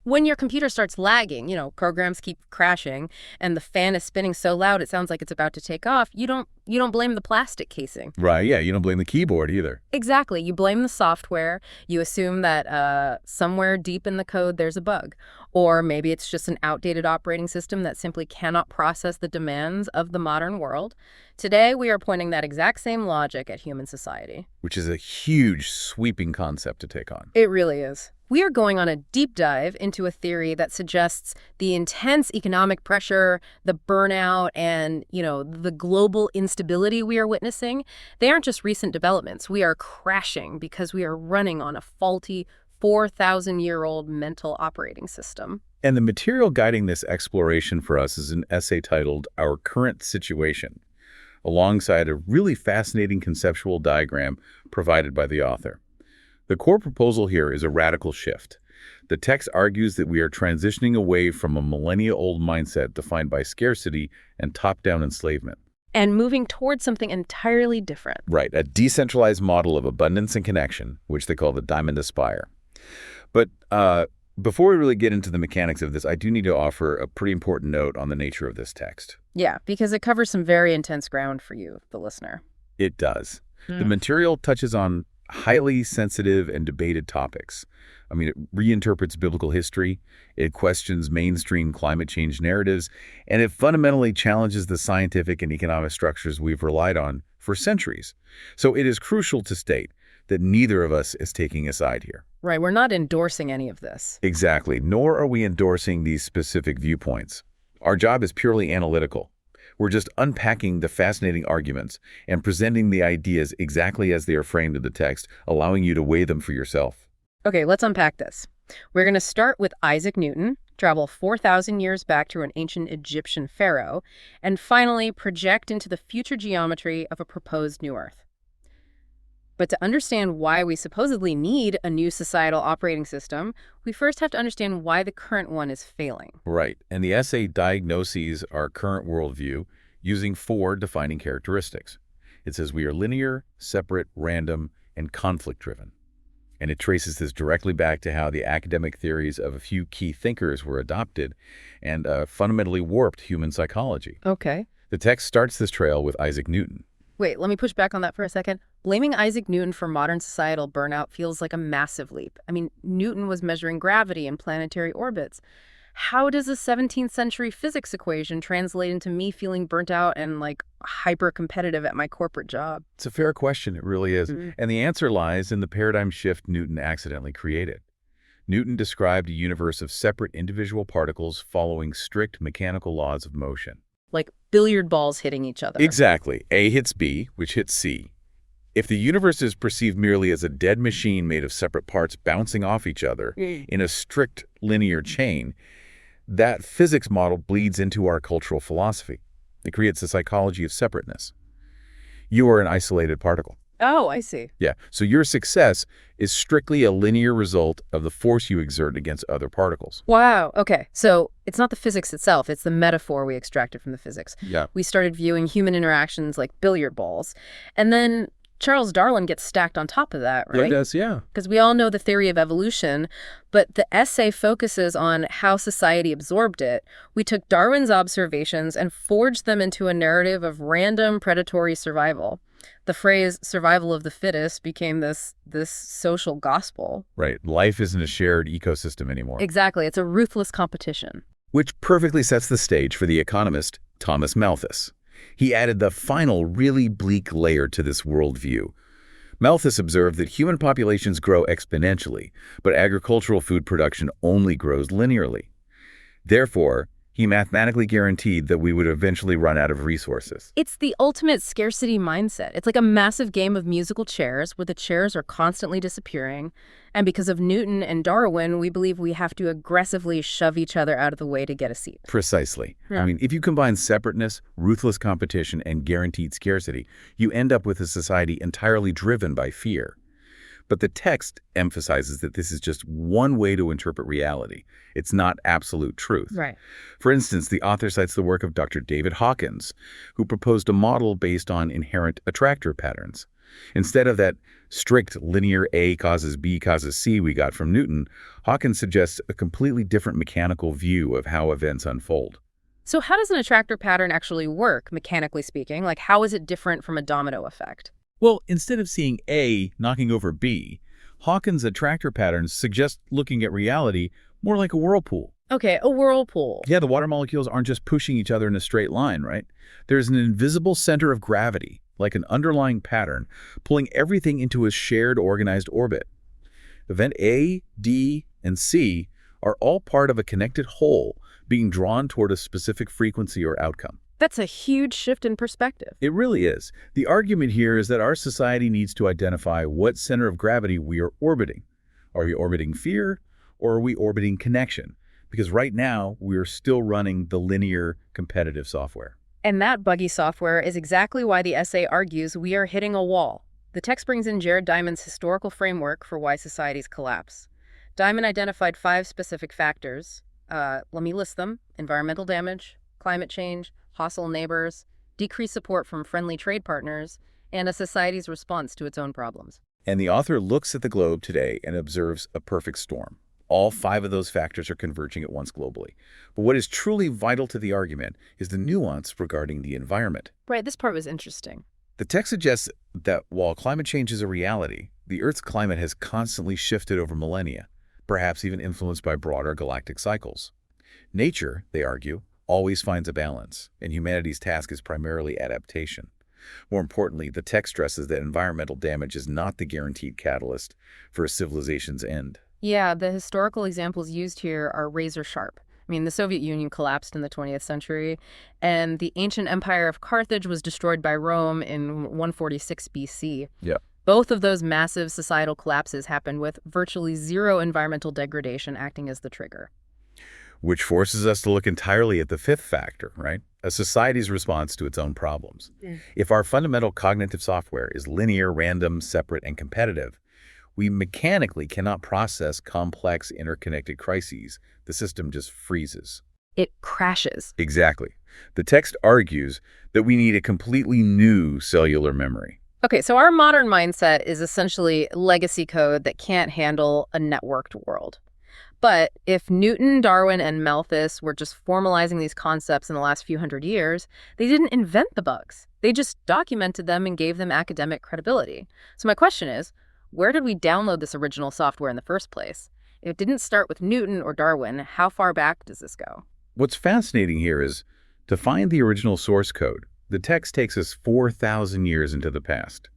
When your computer starts lagging, programs keep crashing, and the fan is spinning so loud it sounds like it's about to take off, you don't blame the plastic casing. Right, yeah, you don't blame the keyboard either. Exactly. You blame the software. You assume that somewhere deep in the code there's a bug. Or maybe it's just an outdated operating system that simply cannot process the demands of the modern world. Today, we are pointing that exact same logic at human society. Which is a huge, sweeping concept to take on. It really is. We are going on a deep dive into a theory that suggests the intense economic pressure, the burnout, and, the global instability we are witnessing. They aren't just recent developments. We are crashing because we are running on a faulty 4,000-year-old mental operating system. And the material guiding this exploration for us is an essay titled Our Current Situation, alongside a really fascinating conceptual diagram provided by the author. The core proposal here is a radical shift. The text argues that we are transitioning away from a millennia-old mindset defined by scarcity and top-down enslavement. And moving towards something entirely different. Right, a decentralized model of abundance and connection, which they call the Diamond A-Spire. But before we really get into the mechanics of this, I do need to offer a pretty important note on the nature of this text. Yeah, because it covers some very intense ground for you, the listener. It does. The material touches on highly sensitive and debated topics. I mean, it reinterprets biblical history, it questions mainstream climate change narratives, and it fundamentally challenges the scientific and economic structures we've relied on for centuries. So it is crucial to state that neither of us is taking a side here. Right, we're not endorsing any of this. Exactly, nor are we endorsing these specific viewpoints. Our job is purely analytical. We're just unpacking the fascinating arguments and presenting the ideas exactly as they are framed in the text, allowing you to weigh them for yourself. Okay, let's unpack this. We're going to start with Isaac Newton, travel 4,000 years back to an ancient Egyptian pharaoh, and finally project into the future geometry of a proposed new Earth. But to understand why we supposedly need a new societal operating system, we first have to understand why the current one is failing. Right, and the essay diagnoses our current worldview using 4 defining characteristics. It says we are linear, separate, random, and conflict-driven. And it traces this directly back to how the academic theories of a few key thinkers were adopted and fundamentally warped human psychology. Okay. The text starts this trail with Isaac Newton. Wait, let me push back on that for a second. Blaming Isaac Newton for modern societal burnout feels like a massive leap. I mean, Newton was measuring gravity and planetary orbits. How does a 17th century physics equation translate into me feeling burnt out and hyper-competitive at my corporate job? It's a fair question, it really is. And the answer lies in the paradigm shift Newton accidentally created. Newton described a universe of separate individual particles following strict mechanical laws of motion. Like billiard balls hitting each other. Exactly. A hits B, which hits C. If the universe is perceived merely as a dead machine made of separate parts bouncing off each other in a strict linear chain, that physics model bleeds into our cultural philosophy. It creates a psychology of separateness. You are an isolated particle. Oh, I see. Yeah, so your success is strictly a linear result of the force you exert against other particles. Wow, okay. So it's not the physics itself, it's the metaphor we extracted from the physics. Yeah. We started viewing human interactions like billiard balls. And then Charles Darwin gets stacked on top of that, right? It does, yeah. Because we all know the theory of evolution, but the essay focuses on how society absorbed it. We took Darwin's observations and forged them into a narrative of random predatory survival. The phrase survival of the fittest became this social gospel. Right. Life isn't a shared ecosystem anymore. Exactly. It's a ruthless competition. Which perfectly sets the stage for the economist Thomas Malthus. He added the final, really bleak layer to this worldview. Malthus observed that human populations grow exponentially, but agricultural food production only grows linearly. Therefore, he mathematically guaranteed that we would eventually run out of resources. It's the ultimate scarcity mindset. It's like a massive game of musical chairs where the chairs are constantly disappearing. And because of Newton and Darwin, we believe we have to aggressively shove each other out of the way to get a seat. Precisely. Yeah. I mean, if you combine separateness, ruthless competition, and guaranteed scarcity, you end up with a society entirely driven by fear. But the text emphasizes that this is just one way to interpret reality. It's not absolute truth. Right. For instance, the author cites the work of Dr. David Hawkins, who proposed a model based on inherent attractor patterns. Instead of that strict linear A causes B causes C we got from Newton, Hawkins suggests a completely different mechanical view of how events unfold. So how does an attractor pattern actually work, mechanically speaking? Like, how is it different from a domino effect? Well, instead of seeing A knocking over B, Hawkins' attractor patterns suggest looking at reality more like a whirlpool. Okay, a whirlpool. Yeah, the water molecules aren't just pushing each other in a straight line, right? There's an invisible center of gravity, like an underlying pattern, pulling everything into a shared organized orbit. Event A, D, and C are all part of a connected whole being drawn toward a specific frequency or outcome. That's a huge shift in perspective. It really is. The argument here is that our society needs to identify what center of gravity we are orbiting. Are we orbiting fear, or are we orbiting connection? Because right now, we are still running the linear competitive software. And that buggy software is exactly why the essay argues we are hitting a wall. The text brings in Jared Diamond's historical framework for why societies collapse. Diamond identified 5 specific factors. Let me list them: environmental damage, climate change, hostile neighbors, decreased support from friendly trade partners, and a society's response to its own problems. And the author looks at the globe today and observes a perfect storm. All 5 of those factors are converging at once globally. But what is truly vital to the argument is the nuance regarding the environment. Right, this part was interesting. The text suggests that while climate change is a reality, the Earth's climate has constantly shifted over millennia, perhaps even influenced by broader galactic cycles. Nature, they argue, always finds a balance, and humanity's task is primarily adaptation. More importantly, the text stresses that environmental damage is not the guaranteed catalyst for a civilization's end. Yeah, the historical examples used here are razor sharp. I mean, the Soviet Union collapsed in the 20th century, and the ancient empire of Carthage was destroyed by Rome in 146 BC. Yeah. Both of those massive societal collapses happened with virtually zero environmental degradation acting as the trigger. Which forces us to look entirely at the 5th factor, right? A society's response to its own problems. If our fundamental cognitive software is linear, random, separate, and competitive, we mechanically cannot process complex interconnected crises. The system just freezes. It crashes. Exactly. The text argues that we need a completely new cellular memory. Okay, so our modern mindset is essentially legacy code that can't handle a networked world. But if Newton, Darwin, and Malthus were just formalizing these concepts in the last few hundred years, they didn't invent the bugs. They just documented them and gave them academic credibility. So my question is, where did we download this original software in the first place? If it didn't start with Newton or Darwin, how far back does this go? What's fascinating here is to find the original source code. The text takes us 4,000 years into the past.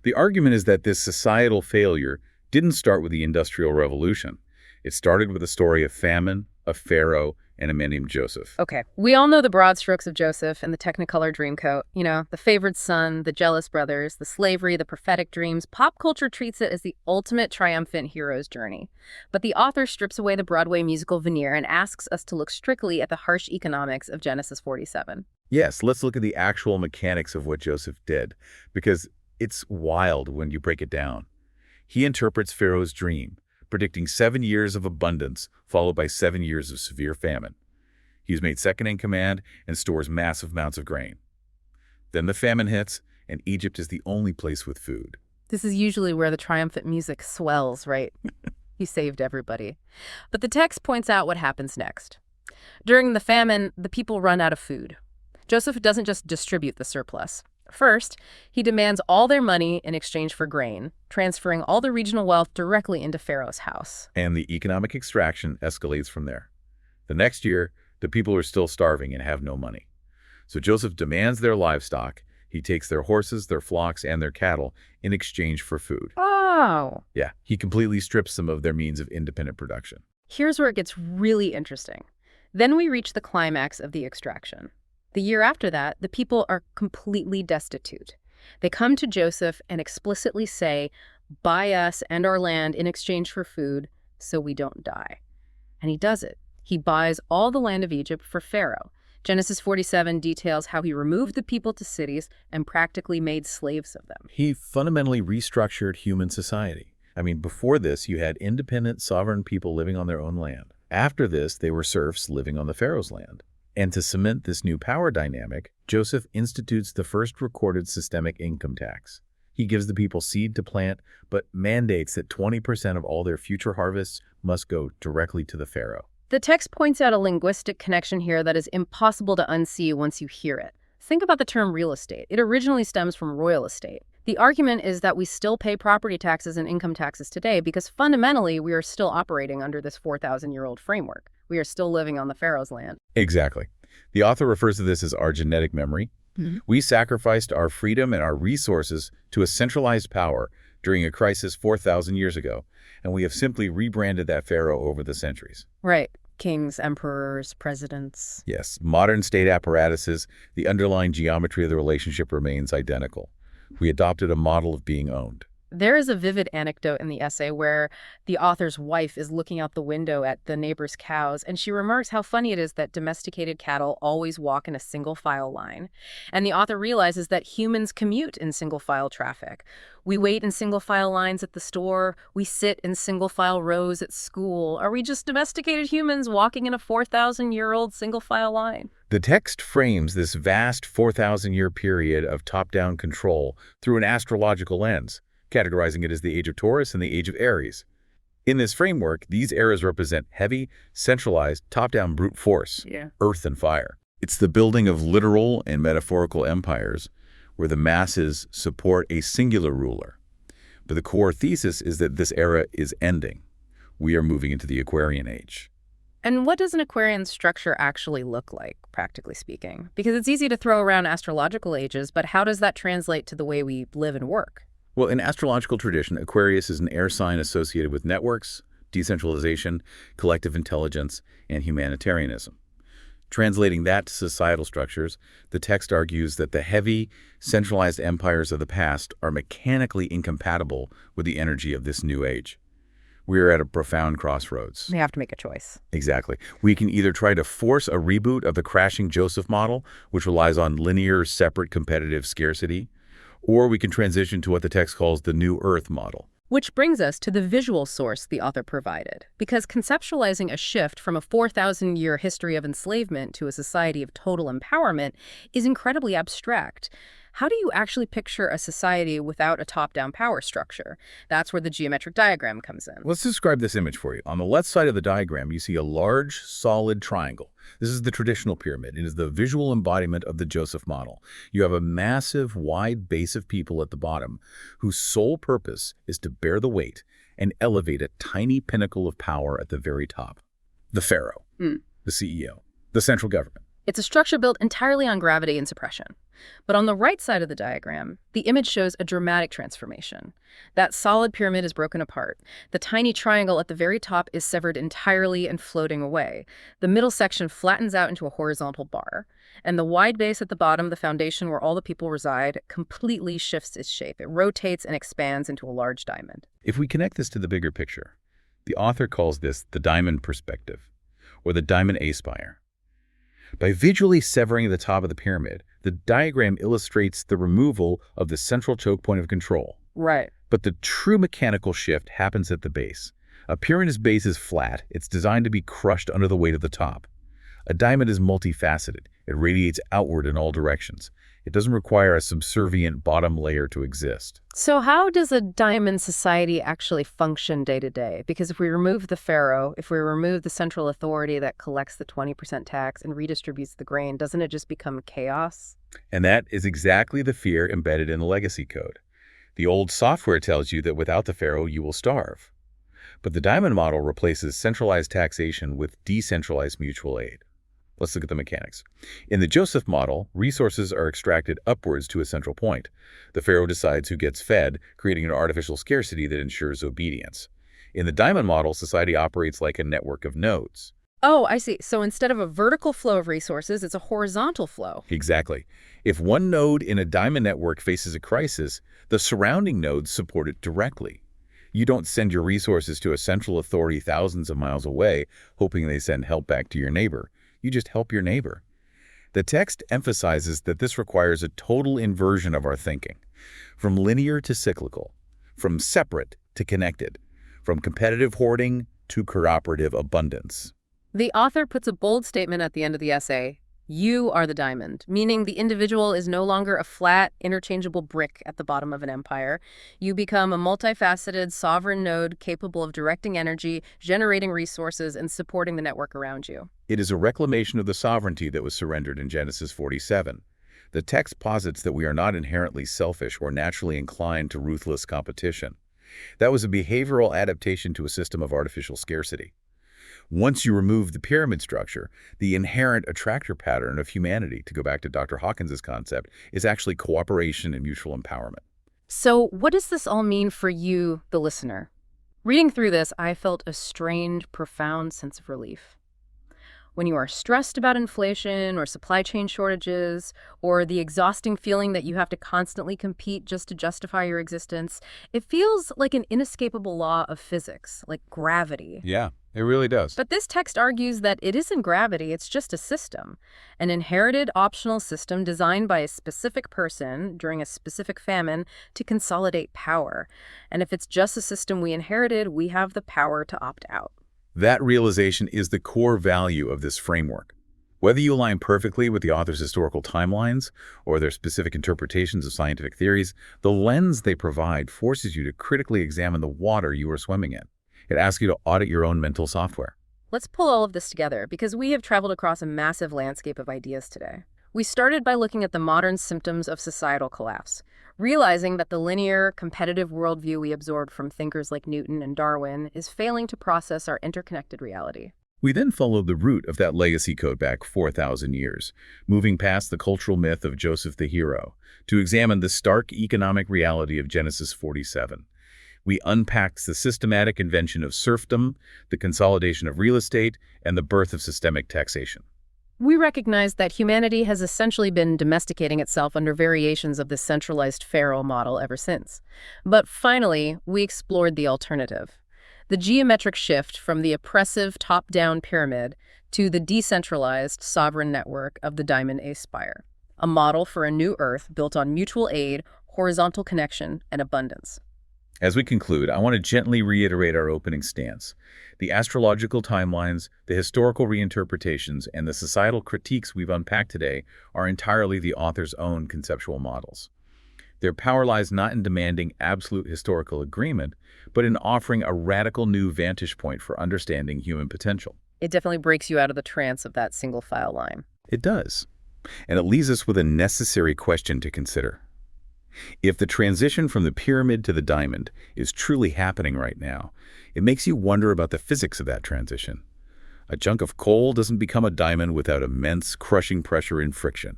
The argument is that this societal failure didn't start with the Industrial Revolution. It started with a story of famine, a pharaoh, and a man named Joseph. Okay, we all know the broad strokes of Joseph and the Technicolor Dreamcoat. You know, the favored son, the jealous brothers, the slavery, the prophetic dreams. Pop culture treats it as the ultimate triumphant hero's journey. But the author strips away the Broadway musical veneer and asks us to look strictly at the harsh economics of Genesis 47. Yes, let's look at the actual mechanics of what Joseph did, because it's wild when you break it down. He interprets Pharaoh's dream, predicting 7 years of abundance followed by 7 years of severe famine. He is made second in command and stores massive amounts of grain. Then the famine hits, and Egypt is the only place with food. This is usually where the triumphant music swells, right? He saved everybody. But the text points out what happens next. During the famine, the people run out of food. Joseph doesn't just distribute the surplus. First, he demands all their money in exchange for grain, transferring all the regional wealth directly into Pharaoh's house. And the economic extraction escalates from there. The next year, the people are still starving and have no money. So Joseph demands their livestock. He takes their horses, their flocks, and their cattle in exchange for food. Oh. Yeah, he completely strips them of their means of independent production. Here's where it gets really interesting. Then we reach the climax of the extraction. The year after that, the people are completely destitute. They come to Joseph and explicitly say, "Buy us and our land in exchange for food so we don't die." And he does it. He buys all the land of Egypt for Pharaoh. Genesis 47 details how he removed the people to cities and practically made slaves of them. He fundamentally restructured human society. I mean, before this, you had independent, sovereign people living on their own land. After this, they were serfs living on the Pharaoh's land. And to cement this new power dynamic, Joseph institutes the first recorded systemic income tax. He gives the people seed to plant, but mandates that 20% of all their future harvests must go directly to the pharaoh. The text points out a linguistic connection here that is impossible to unsee once you hear it. Think about the term real estate. It originally stems from royal estate. The argument is that we still pay property taxes and income taxes today because fundamentally we are still operating under this 4,000-year-old framework. We are still living on the pharaoh's land. Exactly. The author refers to this as our genetic memory. We sacrificed our freedom and our resources to a centralized power during a crisis 4,000 years ago, and we have simply rebranded that pharaoh over the centuries. Right. Kings, emperors, presidents. Yes, modern state apparatuses, the underlying geometry of the relationship remains identical. We adopted a model of being owned. There is a vivid anecdote in the essay where the author's wife is looking out the window at the neighbor's cows, and she remarks how funny it is that domesticated cattle always walk in a single-file line. And the author realizes that humans commute in single-file traffic. We wait in single-file lines at the store. We sit in single-file rows at school. Are we just domesticated humans walking in a 4,000-year-old single-file line? The text frames this vast 4,000-year period of top-down control through an astrological lens, categorizing it as the age of Taurus and the age of Aries. In this framework, these eras represent heavy, centralized, top-down brute force, earth and fire. It's the building of literal and metaphorical empires where the masses support a singular ruler. But the core thesis is that this era is ending. We are moving into the Aquarian age. And what does an Aquarian structure actually look like, practically speaking? Because it's easy to throw around astrological ages, but how does that translate to the way we live and work? Well, in astrological tradition, Aquarius is an air sign associated with networks, decentralization, collective intelligence, and humanitarianism. Translating that to societal structures, the text argues that the heavy, centralized empires of the past are mechanically incompatible with the energy of this new age. We are at a profound crossroads. We have to make a choice. Exactly. We can either try to force a reboot of the crashing Joseph model, which relies on linear, separate, competitive scarcity, or we can transition to what the text calls the New Earth model. Which brings us to the visual source the author provided. Because conceptualizing a shift from a 4,000-year history of enslavement to a society of total empowerment is incredibly abstract. How do you actually picture a society without a top-down power structure? That's where the geometric diagram comes in. Let's describe this image for you. On the left side of the diagram, you see a large, solid triangle. This is the traditional pyramid. It is the visual embodiment of the Joseph model. You have a massive, wide base of people at the bottom whose sole purpose is to bear the weight and elevate a tiny pinnacle of power at the very top. The pharaoh, the CEO, the central government. It's a structure built entirely on gravity and suppression. But on the right side of the diagram, the image shows a dramatic transformation. That solid pyramid is broken apart. The tiny triangle at the very top is severed entirely and floating away. The middle section flattens out into a horizontal bar. And the wide base at the bottom, the foundation where all the people reside, completely shifts its shape. It rotates and expands into a large diamond. If we connect this to the bigger picture, the author calls this the Diamond Perspective, or the Diamond A-Spire. By visually severing the top of the pyramid, the diagram illustrates the removal of the central choke point of control. Right. But the true mechanical shift happens at the base. A pyramid's base is flat. It's designed to be crushed under the weight of the top. A diamond is multifaceted. It radiates outward in all directions. It doesn't require a subservient bottom layer to exist. So how does a diamond society actually function day to day? Because if we remove the pharaoh, if we remove the central authority that collects the 20% tax and redistributes the grain, doesn't it just become chaos? And that is exactly the fear embedded in the legacy code. The old software tells you that without the pharaoh, you will starve. But the diamond model replaces centralized taxation with decentralized mutual aid. Let's look at the mechanics. In the Joseph model, resources are extracted upwards to a central point. The pharaoh decides who gets fed, creating an artificial scarcity that ensures obedience. In the diamond model, society operates like a network of nodes. Oh, I see. So instead of a vertical flow of resources, it's a horizontal flow. Exactly. If one node in a diamond network faces a crisis, the surrounding nodes support it directly. You don't send your resources to a central authority thousands of miles away, hoping they send help back to your neighbor. You just help your neighbor. The text emphasizes that this requires a total inversion of our thinking, from linear to cyclical, from separate to connected, from competitive hoarding to cooperative abundance. The author puts a bold statement at the end of the essay. You are the diamond, meaning the individual is no longer a flat, interchangeable brick at the bottom of an empire. You become a multifaceted, sovereign node capable of directing energy, generating resources, and supporting the network around you. It is a reclamation of the sovereignty that was surrendered in Genesis 47. The text posits that we are not inherently selfish or naturally inclined to ruthless competition. That was a behavioral adaptation to a system of artificial scarcity. Once you remove the pyramid structure, the inherent attractor pattern of humanity, to go back to Dr. Hawkins's concept, is actually cooperation and mutual empowerment. So, what does this all mean for you, the listener? Reading through this, I felt a strange, profound sense of relief. When you are stressed about inflation or supply chain shortages, or the exhausting feeling that you have to constantly compete just to justify your existence, it feels like an inescapable law of physics, like gravity. Yeah, it really does. But this text argues that it isn't gravity, it's just a system, an inherited optional system designed by a specific person during a specific famine to consolidate power. And if it's just a system we inherited, we have the power to opt out. That realization is the core value of this framework. Whether you align perfectly with the author's historical timelines or their specific interpretations of scientific theories, the lens they provide forces you to critically examine the water you are swimming in. It asks you to audit your own mental software. Let's pull all of this together because we have traveled across a massive landscape of ideas today. We started by looking at the modern symptoms of societal collapse, realizing that the linear, competitive worldview we absorbed from thinkers like Newton and Darwin is failing to process our interconnected reality. We then followed the root of that legacy code back 4,000 years, moving past the cultural myth of Joseph the hero to examine the stark economic reality of Genesis 47. We unpacked the systematic invention of serfdom, the consolidation of real estate, and the birth of systemic taxation. We recognize that humanity has essentially been domesticating itself under variations of the centralized pharaoh model ever since. But finally, we explored the alternative. The geometric shift from the oppressive top-down pyramid to the decentralized sovereign network of the Diamond A-Spire, a model for a new Earth built on mutual aid, horizontal connection, and abundance. As we conclude, I want to gently reiterate our opening stance. The astrological timelines, the historical reinterpretations, and the societal critiques we've unpacked today are entirely the author's own conceptual models. Their power lies not in demanding absolute historical agreement, but in offering a radical new vantage point for understanding human potential. It definitely breaks you out of the trance of that single file line. It does. And it leaves us with a necessary question to consider. If the transition from the pyramid to the diamond is truly happening right now, it makes you wonder about the physics of that transition. A chunk of coal doesn't become a diamond without immense, crushing pressure and friction.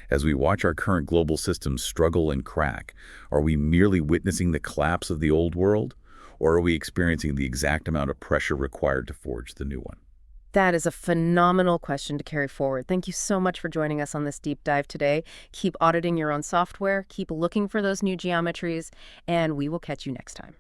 As we watch our current global systems struggle and crack, are we merely witnessing the collapse of the old world, or are we experiencing the exact amount of pressure required to forge the new one? That is a phenomenal question to carry forward. Thank you so much for joining us on this deep dive today. Keep auditing your own software, keep looking for those new geometries, and we will catch you next time.